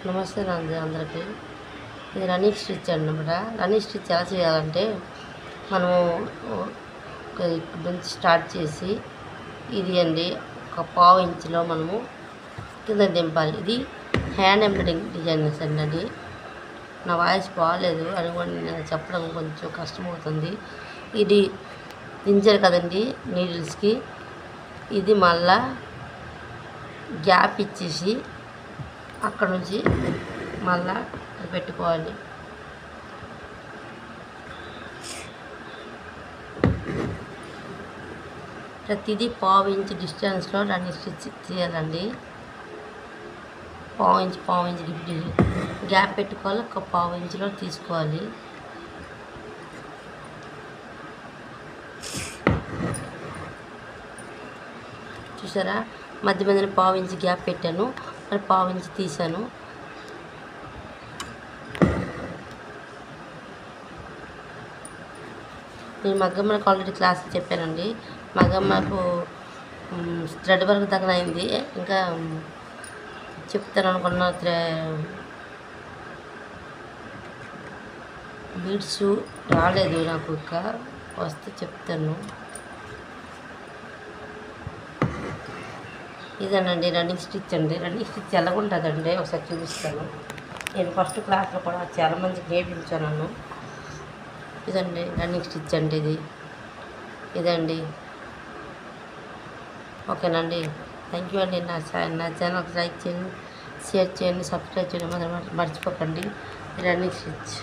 నమస్తే అండి అందరికీ. ఇది రన్నింగ్ స్టిచ్ అన్నమాట. రన్నింగ్ స్టిచ్ ఎలా చేయాలంటే మనము ఇక్కడ నుంచి స్టార్ట్ చేసి ఇది అండి ఒక పావు ఇంచులో మనము కింద దింపాలి. ఇది హ్యాండ్ ఎంబ్రాయిడింగ్ డిజైన్స్ అండి. నా వాయిస్ బాగాలేదు అనుకోండి, నేను చెప్పడం కొంచెం కష్టమవుతుంది. ఇది దించారు కదండి నీడిల్స్కి. ఇది మళ్ళా గ్యాప్ ఇచ్చేసి అక్కడ నుంచి మళ్ళా పెట్టుకోవాలి. ప్రతిదీ పావు ఇంచు డిస్టెన్స్లో రన్నింగ్ స్టిచ్ చేయాలండి. పావు ఇంచు గ్యాప్ పెట్టుకోవాలి. ఒక పావు ఇంచులో తీసుకోవాలి. చూసారా, మధ్య మధ్యన పావు ఇంచు గ్యాప్ పెట్టాను, మరి పావు ఇంచు తీసాను. నేను మగ్గమ్మకు ఆల్రెడీ క్లాస్ చెప్పానండి. మగ్గమ్మకు థ్రెడ్ వర్క్ దగ్గర అయింది, ఇంకా చెప్తాను అనుకున్న బీడ్స్ రాలేదు నాకు, ఇంకా వస్తే చెప్తాను. ఇదేనండి రన్నింగ్ స్టిచ్ అండి. రన్నింగ్ స్టిచ్ ఎలాగుంటుందండి ఒకసారి చూపిస్తాను. నేను ఫస్ట్ క్లాస్లో కూడా చాలామందికి నేర్పించాను. ఇదండి రన్నింగ్ స్టిచ్ అండి. ఇదండి. ఓకేనండి. థ్యాంక్ యూ అండి. నా ఛానల్కి లైక్ చేయండి, షేర్ చేయండి, సబ్స్క్రైబ్ చేయడం మర్చిపోకండి. Running stitch.